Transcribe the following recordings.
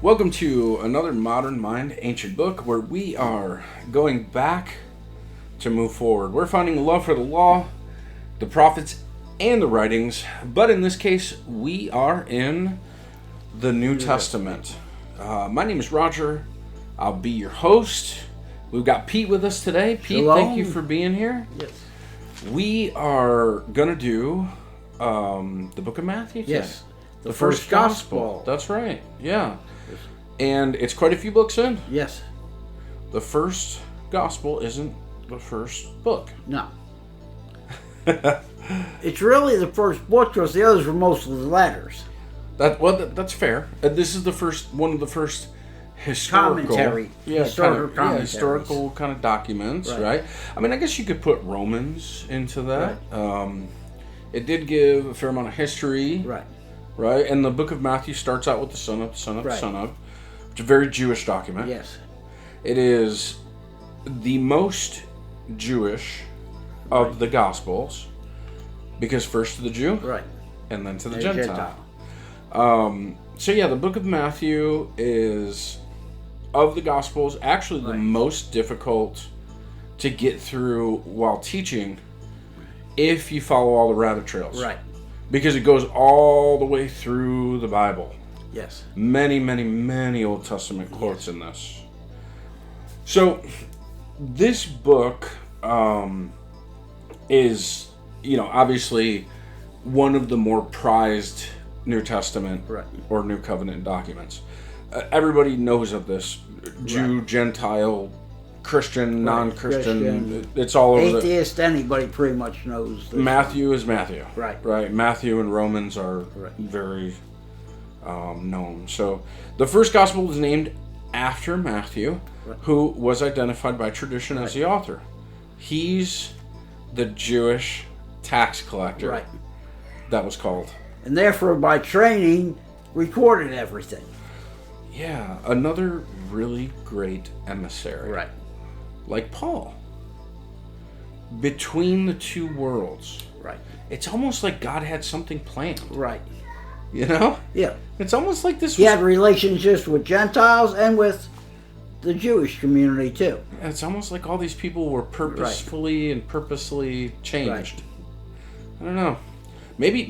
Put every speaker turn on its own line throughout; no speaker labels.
Welcome to another Modern Mind Ancient Book where we are going back to move forward. We're finding love for the law, the prophets, and the writings, but in this case, we are in the New Testament. My name is Roger. I'll be your host. We've got Pete with us today. Pete,
Hello.
Thank you for being here.
Yes.
We are going to do the book of Matthew today.
Yes. The first gospel.
That's right. Yeah. And it's quite a few books in.
Yes.
The first gospel isn't the first book.
No. It's really the first book because the others were mostly letters.
That's fair. This is one of the first historical
Commentary.
historical kind of documents, right? I mean, I guess you could put Romans into that.
Right.
It did give a fair amount of history,
Right.
And the book of Matthew starts out with the son of, the son of, the
Right.
son of. It's a very Jewish document.
Yes.
It is the most Jewish of the Gospels because first to the Jew,
Right.
and then to the
And
Gentile. So yeah, the book of Matthew is, of the Gospels, actually the most difficult to get through while teaching if you follow all the rabbit trails.
Right.
Because it goes all the way through the Bible.
Yes.
Many, many, many Old Testament quotes in this. So, this book is, obviously one of the more prized New Testament or New Covenant documents. Everybody knows of this. Jew, Gentile, Christian, non-Christian. It's all over.
Atheist, anybody pretty much knows this.
Matthew is Matthew.
Right.
Matthew and Romans are very known. So the first gospel is named after Matthew, who was identified by tradition as the author. He's the Jewish tax collector.
Right.
That was called.
And therefore, by training, recorded everything.
Yeah, another really great emissary.
Right.
Like Paul. Between the two worlds.
Right.
It's almost like God had something planned.
Right.
Yeah. It's almost like this
He had relationships with Gentiles and with the Jewish community too.
It's almost like all these people were purposefully and purposely changed. I don't know. Maybe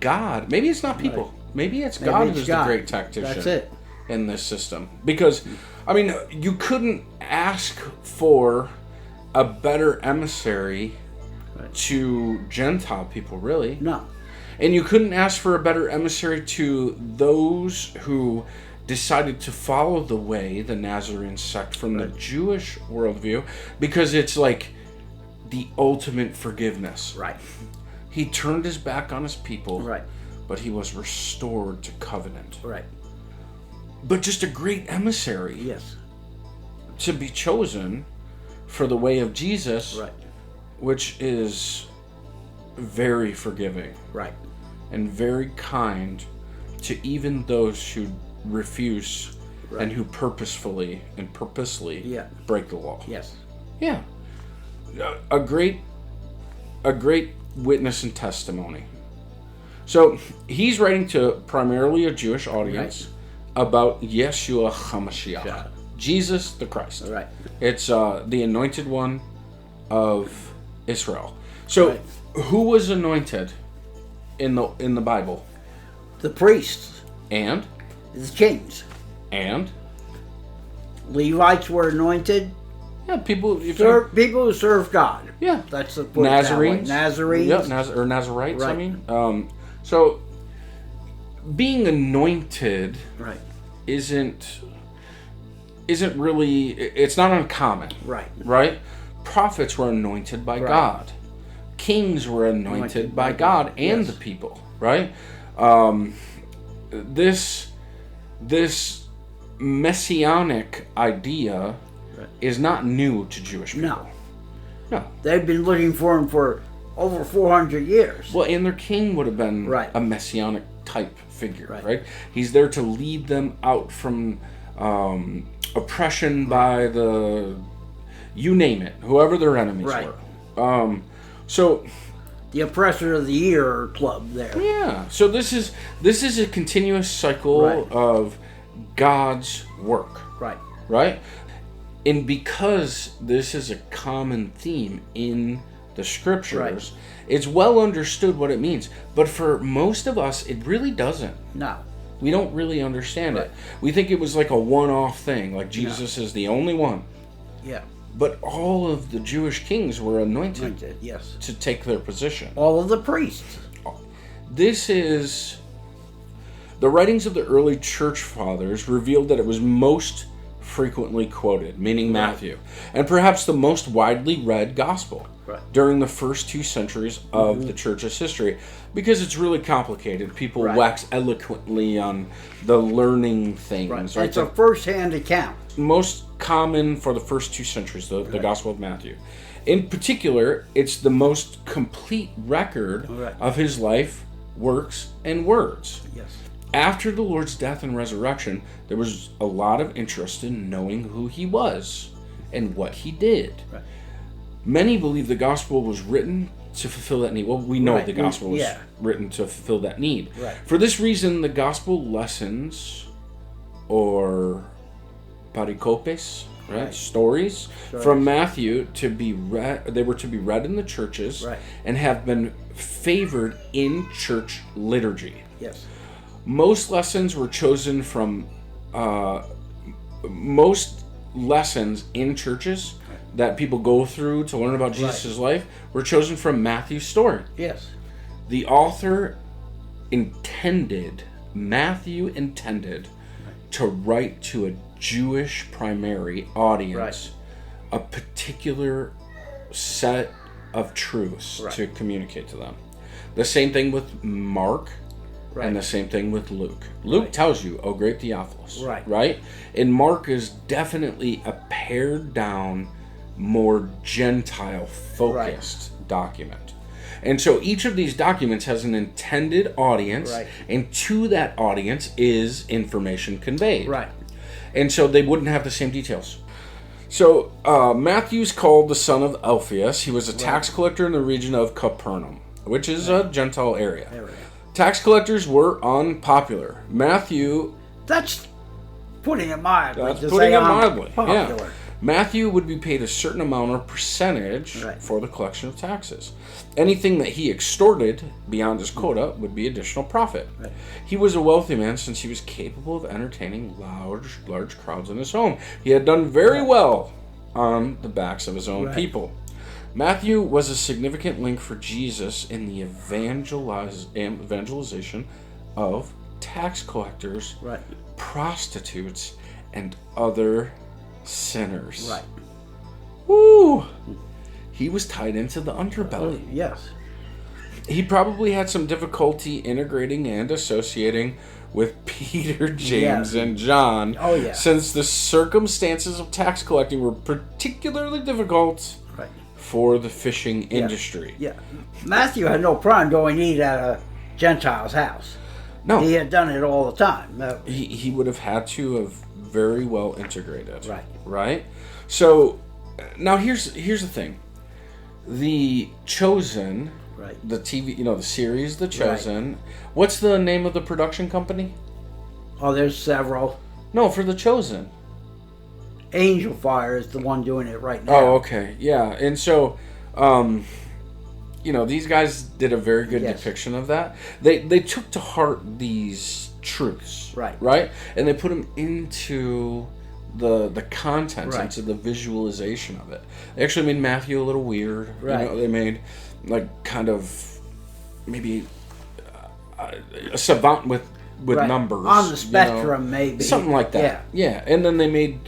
God. Maybe it's not people. Maybe it's God who's the great tactician.
That's it.
In this system. Because, you couldn't ask for a better emissary to Gentile people, really.
No.
And you couldn't ask for a better emissary to those who decided to follow the way, the Nazarene sect, from the Jewish worldview, because it's like the ultimate forgiveness.
Right.
He turned his back on his people, but he was restored to covenant.
Right.
But just a great emissary.
Yes.
To be chosen for the way of Jesus, which is very forgiving.
Right.
And very kind to even those who refuse and who purposely break the law.
Yes.
Yeah. A great witness and testimony. So he's writing to primarily a Jewish audience about Yeshua HaMashiach, Jesus the Christ.
Right.
It's the anointed one of Israel. So who was anointed in the Bible?
The priests.
And?
The kings.
And?
Levites were anointed.
Yeah, people
who serve God.
Yeah.
That's the
Nazarenes.
Nazarenes.
Yeah, or Nazarites, I mean. So being anointed isn't really, it's not uncommon. Right? Prophets were anointed by God. Kings were anointed by God and the people, right? This messianic idea is not new to Jewish people. No.
They've been looking for him for over 400 years.
Well, and their king would have been a messianic type figure, right? He's there to lead them out from oppression by you name it, whoever their enemies were. So
the Oppressor of the Year club there.
Yeah. So this is a continuous cycle of God's work.
Right.
Right? And because this is a common theme in the scriptures, it's well understood what it means. But for most of us, it really doesn't.
No.
We don't really understand it. We think it was like a one-off thing, like Jesus is the only one.
Yeah.
But all of the Jewish kings were anointed
yes.
to take their position.
All of the priests.
This is... The writings of the early church fathers revealed that it was most frequently quoted, meaning Matthew, and perhaps the most widely read gospel during the first 2 centuries of the church's history, because it's really complicated. People wax eloquently on the learning things. Right?
It's a first-hand account.
Most common for the first 2 centuries, the Gospel of Matthew. In particular, it's the most complete record of his life, works, and words.
Yes.
After the Lord's death and resurrection, there was a lot of interest in knowing who he was and what he did. Right. Many believe the gospel was written to fulfill that need. Well, we know the gospel was written to fulfill that need. Right. For this reason, the gospel lessons, or pericopes, stories from Matthew to be read, they were to be read in the churches and have been favored in church liturgy.
Yes.
Most lessons were chosen from most lessons in churches that people go through to learn about Jesus' life were chosen from Matthew's story.
Yes.
The author Matthew intended to write to a Jewish primary audience a particular set of truths to communicate to them. The same thing with Mark. And the same thing with Luke. Luke tells you, "O great Theophilus." Right? And Mark is definitely a pared down, more Gentile-focused document. And so each of these documents has an intended audience, and to that audience is information conveyed. And so they wouldn't have the same details. So Matthew's called the son of Alphaeus. He was a tax collector in the region of Capernaum, which is a Gentile area. Tax collectors were unpopular. Matthew...
That's putting it mildly.
That's putting it mildly. Yeah. Matthew would be paid a certain amount or percentage for the collection of taxes. Anything that he extorted beyond his quota would be additional profit. He was a wealthy man since he was capable of entertaining large crowds in his home. He had done very well on the backs of his own people. Matthew was a significant link for Jesus in the evangelization of tax collectors, prostitutes, and other sinners. Woo! He was tied into the underbelly.
Yes.
He probably had some difficulty integrating and associating with Peter, James, and John, since the circumstances of tax collecting were particularly difficult for the fishing industry.
Matthew had no problem going eat at a Gentile's house. No. He had done it all the time.
He would have had to have very well integrated. Right? So, now here's the thing. The Chosen, the TV, the series The Chosen, what's the name of the production company?
Oh, there's several.
No, for The Chosen.
Angel Fire is the one doing it right now.
Oh, okay. Yeah. And so, these guys did a very good depiction of that. They took to heart these truths. Right? And they put them into the content, into the visualization of it. They actually made Matthew a little weird. They made, kind of, maybe a savant with numbers.
On the spectrum, maybe.
Something like that. Yeah. And then they made,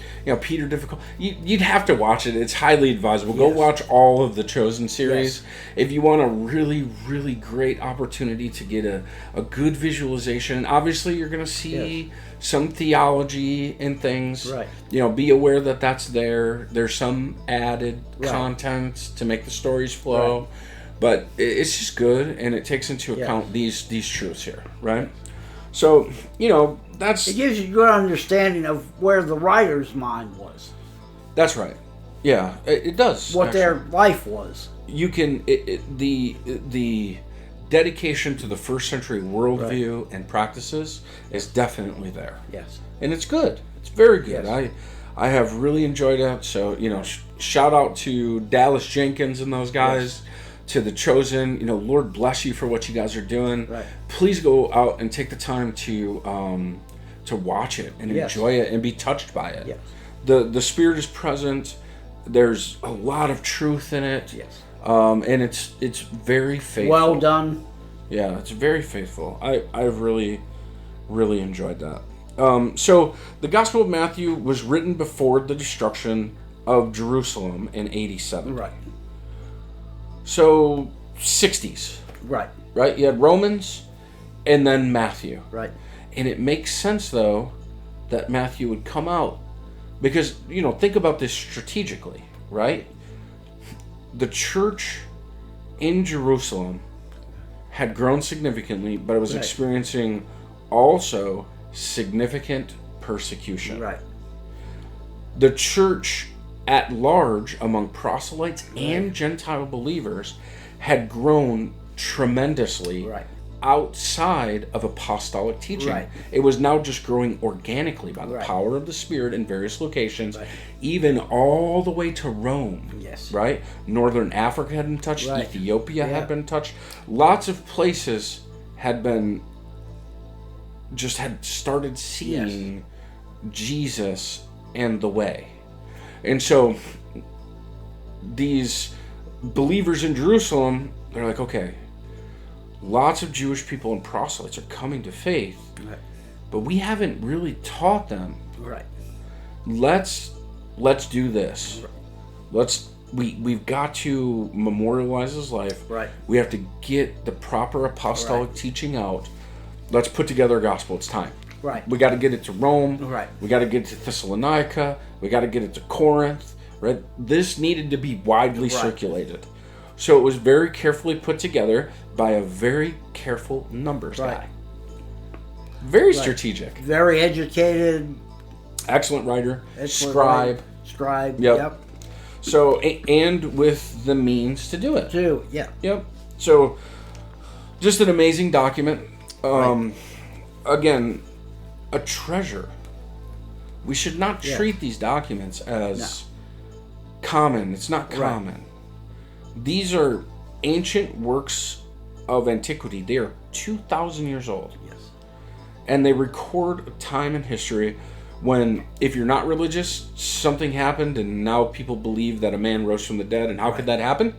Peter difficult. You'd have to watch it. It's highly advisable. Go watch all of the Chosen series. If you want a really, really great opportunity to get a good visualization. Obviously, you're going to see some theology and things. Be aware that that's there. There's some added content to make the stories flow. But it's just good, and it takes into account these truths here, right? So, that's...
It gives you a good understanding of where the writer's mind was.
That's right. Yeah, it does.
What their life was.
You can... the dedication to the first century worldview and practices is definitely there.
Yes.
And it's good. It's very good.
Yes.
I have really enjoyed it. So, shout out to Dallas Jenkins and those guys, to The Chosen. Lord bless you for what you guys are doing.
Right.
Please go out and take the time to watch it and enjoy it and be touched by it.
Yes.
The Spirit is present. There's a lot of truth in it.
Yes.
And it's very faithful.
Well done.
Yeah, it's very faithful. I've really, really enjoyed that. So the Gospel of Matthew was written before the destruction of Jerusalem in AD 70.
Right.
So 60s.
Right.
Right? You had Romans and then Matthew.
Right.
And it makes sense, though, that Matthew would come out. Because, think about this strategically, right? The church in Jerusalem had grown significantly, but it was experiencing also significant persecution.
Right.
The church at large, among proselytes and Gentile believers, had grown tremendously outside of apostolic teaching.
Right.
It was now just growing organically by the power of the Spirit in various locations, even all the way to Rome.
Yes.
Right? Northern Africa had been touched, Ethiopia had been touched. Lots of places had started seeing Jesus and the way. And so these believers in Jerusalem, they're like, okay, lots of Jewish people and proselytes are coming to faith, but we haven't really taught them.
Right.
Let's do this. We've got to memorialize his life.
Right.
We have to get the proper apostolic teaching out. Let's put together a gospel. It's time.
Right.
We got to get it to Rome.
Right.
We got to get it to Thessalonica. We got to get it to Corinth. Right. This needed to be widely circulated. So it was very carefully put together by a very careful numbers guy. Very strategic.
Very educated.
Excellent writer.
Scribe. Yep.
So, and with the means to do it. Yep. So, just an amazing document. Again, a treasure. We should not treat these documents as common. It's not common. These are ancient works of antiquity. They are 2,000 years old.
Yes.
And they record a time in history when, if you're not religious, something happened and now people believe that a man rose from the dead. And how could that happen?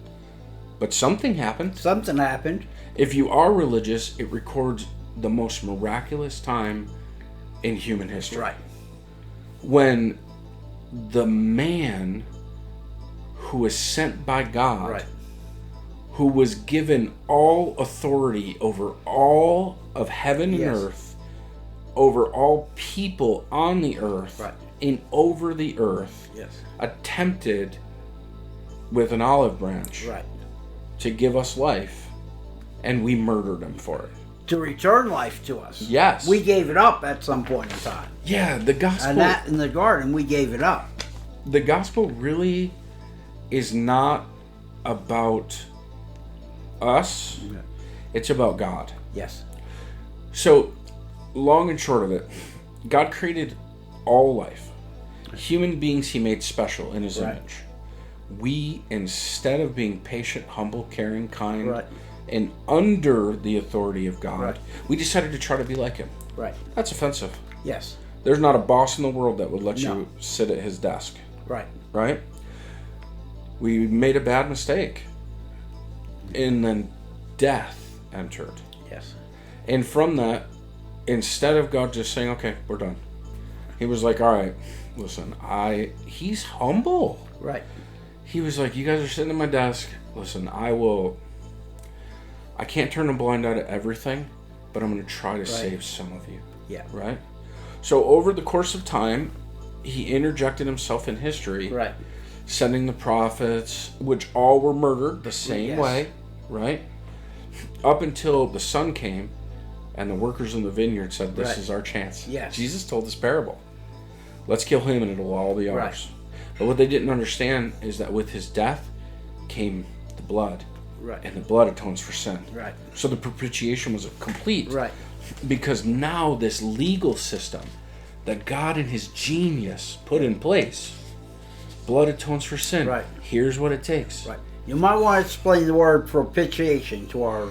But something happened.
Something happened.
If you are religious, it records the most miraculous time in human history.
Right.
When the man who was sent by God, who was given all authority over all of heaven and earth, over all people on the earth, and over the earth, attempted with an olive branch to give us life, and we murdered him for it.
To return life to us.
Yes.
We gave it up at some point in time.
Yeah, the gospel.
And that in the garden, we gave it up.
The gospel really is not about us. It's about God.
Yes.
So, long and short of it, God created all life. Human beings He made special in His image. We, instead of being patient, humble, caring, kind, and under the authority of God, we decided to try to be like Him.
Right.
That's offensive.
Yes.
There's not a boss in the world that would let you sit at his desk.
Right.
Right? We made a bad mistake. And then death entered.
Yes.
And from that, instead of God just saying, okay, we're done, He was like, all right, listen, He's humble.
Right.
He was like, you guys are sitting at my desk. Listen, I can't turn a blind eye to everything, but I'm going to try to save some of you.
Yeah.
Right? So over the course of time, He interjected Himself in history.
Right.
Sending the prophets, which all were murdered the same way. Right? Up until the Son came, and the workers in the vineyard said, this is our chance.
Yes.
Jesus told this parable. Let's kill Him and it'll all be ours. But what they didn't understand is that with His death came the blood.
Right.
And the blood atones for sin.
Right.
So the propitiation was complete.
Right.
Because now this legal system that God in his genius put in place, blood atones for sin.
Right.
Here's what it takes.
Right. You might want to explain the word propitiation to our...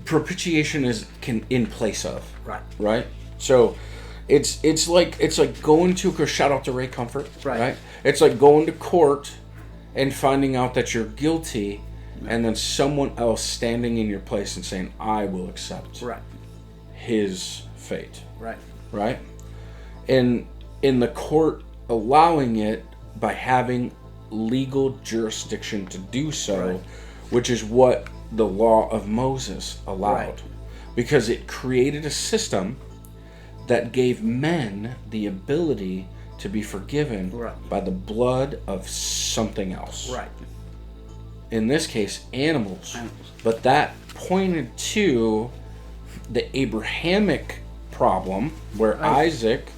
Propitiation is in place of.
Right.
Right? So it's like going to, shout out to Ray Comfort. Right? It's like going to court and finding out that you're guilty, and then someone else standing in your place and saying, I will accept his fate.
Right.
Right? And in the court allowing it by having legal jurisdiction to do so, which is what the law of Moses allowed. Because it created a system that gave men the ability to be forgiven by the blood of something else.
Right.
In this case, animals. But that pointed to the Abrahamic problem where Isaac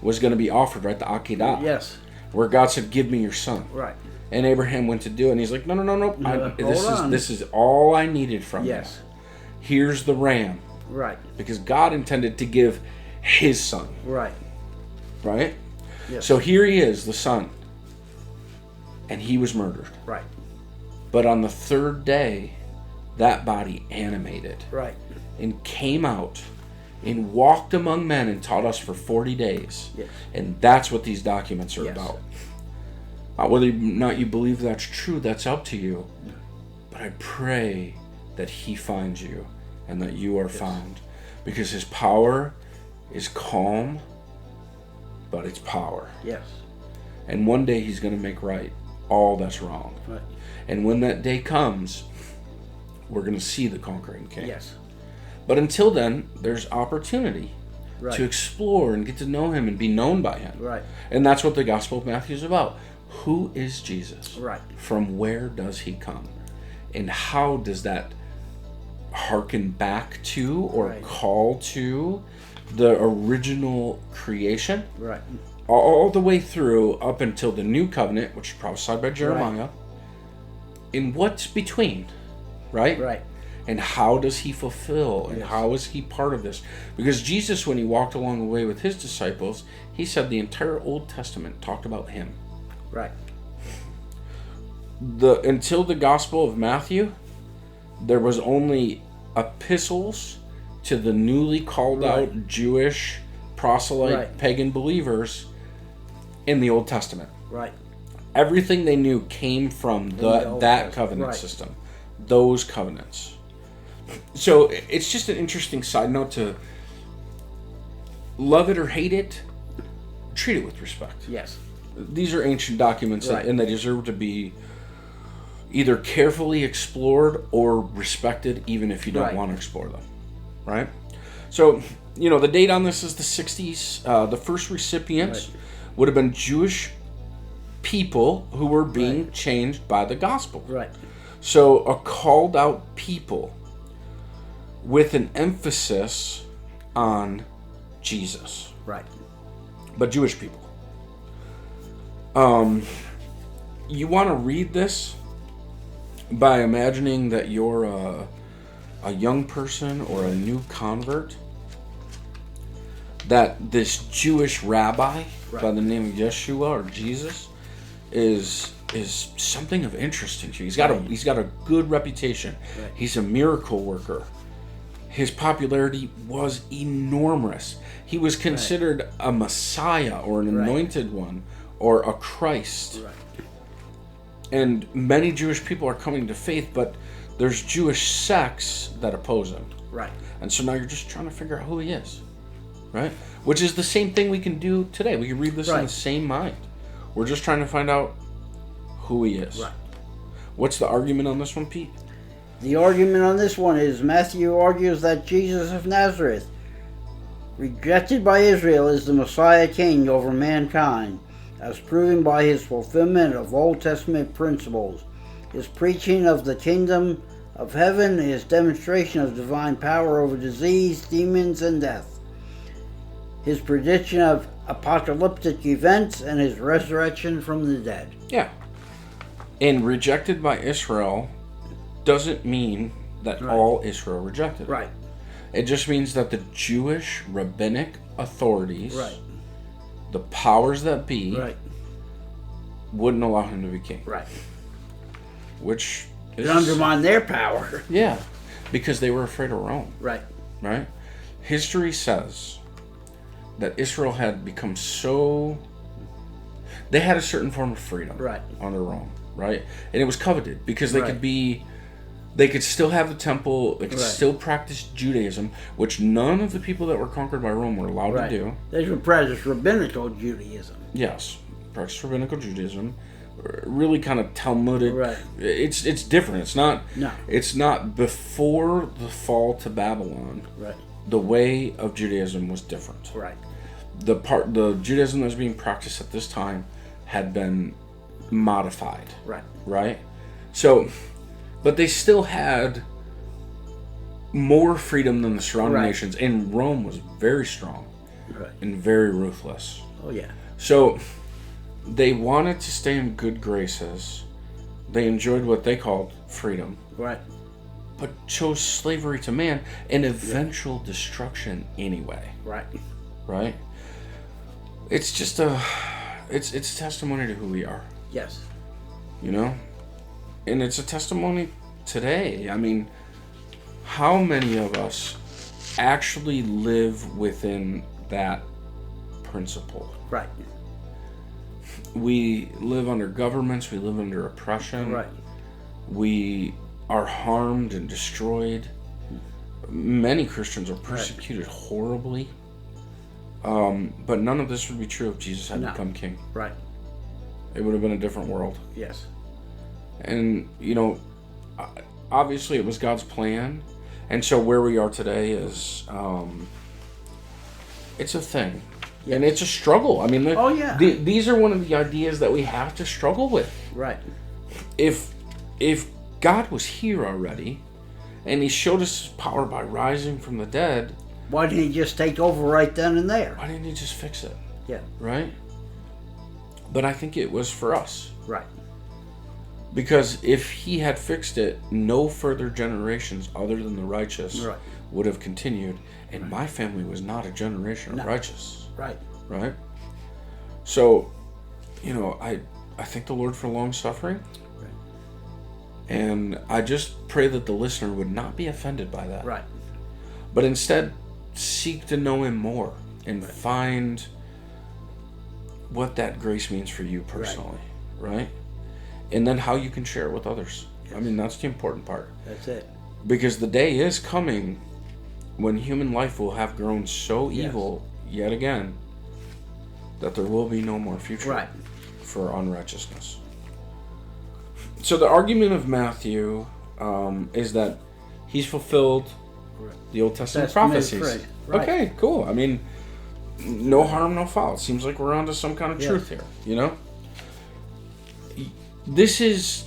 was going to be offered, the Akedah.
Yes.
Where God said, give me your son.
Right.
And Abraham went to do it, and he's like, no. This is all I needed from you. Here's the ram.
Right.
Because God intended to give his son.
Right.
Right?
Yes.
So here he is, the son. And he was murdered.
Right.
But on the third day, that body animated.
Right.
And came out and walked among men and taught us for 40 days.
Yes.
And that's what these documents are about. Whether or not you believe that's true, that's up to you. But I pray that he finds you and that you are found. Because his power is calm, but it's power.
Yes.
And one day he's going to make right all that's wrong.
Right.
And when that day comes, we're going to see the conquering king.
Yes.
But until then, there's opportunity to explore and get to know him and be known by him.
Right.
And that's what the Gospel of Matthew is about. Who is Jesus?
Right.
From where does he come? And how does that hearken back to or call to the original creation?
Right.
All the way through up until the new covenant, which is prophesied by Jeremiah. In what's between, right?
Right.
And how does he fulfill, and how is he part of this? Because Jesus, when he walked along the way with his disciples, he said the entire Old Testament talked about him.
Right.
Until the Gospel of Matthew, there was only epistles to the newly called out Jewish proselyte pagan believers in the Old Testament.
Right.
Everything they knew came from that covenant system, those covenants. So it's just an interesting side note to love it or hate it, treat it with respect.
Yes.
These are ancient documents and they deserve to be either carefully explored or respected, even if you don't want to explore them. Right? So, the date on this is the 60s. The first recipients would have been Jewish people who were being changed by the gospel.
Right.
So a called out people with an emphasis on Jesus.
Right.
But Jewish people. You want to read this by imagining that you're a young person or a new convert, that this Jewish rabbi by the name of Yeshua or Jesus is something of interest to you. He's got a good reputation. Right. He's a miracle worker. His popularity was enormous. He was considered a Messiah or an anointed one or a Christ.
Right.
And many Jewish people are coming to faith, but there's Jewish sects that oppose him.
Right.
And so now you're just trying to figure out who he is. Right? Which is the same thing we can do today. We can read this in the same mind. We're just trying to find out who he is.
Right.
What's the argument on this one, Pete?
The argument on this one is Matthew argues that Jesus of Nazareth, rejected by Israel, is the Messiah King over mankind, as proven by his fulfillment of Old Testament principles, his preaching of the kingdom of heaven, his demonstration of divine power over disease, demons, and death, his prediction of apocalyptic events, and his resurrection from the dead.
Yeah. And rejected by Israel doesn't mean that all Israel rejected.
Right.
It just means that the Jewish rabbinic authorities, the powers that be, wouldn't allow him to be king.
Right.
Which is...
It undermined their power.
Yeah. Because they were afraid of Rome.
Right.
Right? History says that Israel had become so... They had a certain form of freedom under Rome. Right? And it was coveted because they could be... They could still have the temple. They could still practice Judaism, which none of the people that were conquered by Rome were allowed to do.
They should practice rabbinical Judaism.
Yes, practice rabbinical Judaism. Really kind of Talmudic.
Right.
It's different. It's not.
No.
It's not before the fall to Babylon.
Right.
The way of Judaism was different.
Right.
The Judaism that was being practiced at this time had been modified.
Right.
Right. So. But they still had more freedom than the surrounding nations. And Rome was very strong and very ruthless.
Oh, yeah.
So they wanted to stay in good graces. They enjoyed what they called freedom.
Right.
But chose slavery to man and eventual destruction anyway.
Right.
Right? It's just it's a testimony to who we are.
Yes.
You know? And it's a testimony today. I mean, how many of us actually live within that principle?
Right.
We live under governments. We live under oppression.
Right.
We are harmed and destroyed. Many Christians are persecuted horribly. But none of this would be true if Jesus hadn't become king.
Right.
It would have been a different world.
Yes.
And, you know, obviously it was God's plan. And so where we are today is, it's a thing. Yes. And it's a struggle. I mean, these are one of the ideas that we have to struggle with.
Right.
If God was here already, and he showed us his power by rising from the dead...
Why didn't he just take over right then and there?
Why didn't he just fix it?
Yeah.
Right? But I think it was for us.
Right.
Because if he had fixed it, no further generations other than the righteous would have continued. And my family was not a generation of righteous.
Right.
Right? So, you know, I thank the Lord for long suffering.
Right.
And I just pray that the listener would not be offended by that.
Right.
But instead, seek to know him more and find what that grace means for you personally. Right? And then how you can share it with others. Yes. I mean, that's the important part.
That's it.
Because the day is coming when human life will have grown so evil yet again that there will be no more future for unrighteousness. So the argument of Matthew is that he's fulfilled the Old Testament prophecies. Right. Okay, cool. I mean, no harm, no foul. It seems like we're onto some kind of truth here, you know? This is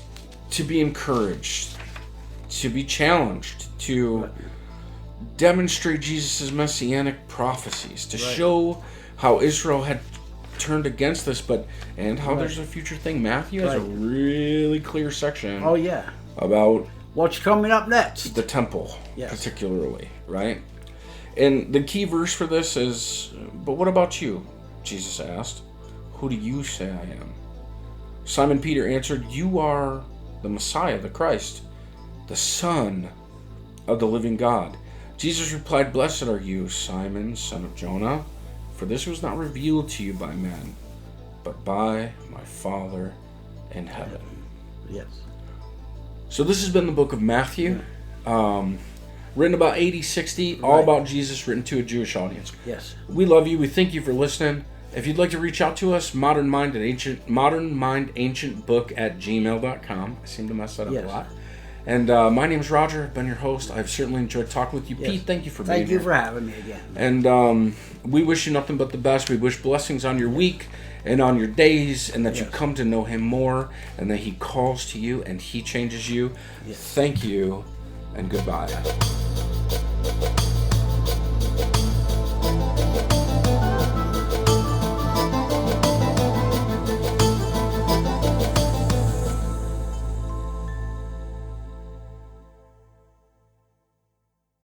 to be encouraged, to be challenged, to demonstrate Jesus' messianic prophecies, to show how Israel had turned against this, and how there's a future thing. Matthew has a really clear section about
what's coming up next.
The temple, particularly, right? And the key verse for this is, "But what about you?" Jesus asked. "Who do you say I am?" Simon Peter answered, "You are the Messiah, the Christ, the Son of the living God." Jesus replied, "Blessed are you, Simon, son of Jonah, for this was not revealed to you by men, but by my Father in heaven."
Yes.
So this has been the book of Matthew, written about AD 60, all about Jesus, written to a Jewish audience.
Yes.
We love you. We thank you for listening. If you'd like to reach out to us, modernmindancientbook@gmail.com. I seem to mess that up a lot. And my name's Roger. I've been your host. I've certainly enjoyed talking with you. Pete, thank you for being here.
Thank you for having me again.
And we wish you nothing but the best. We wish blessings on your week and on your days, and that you come to know him more, and that he calls to you and he changes you. Thank you, and goodbye.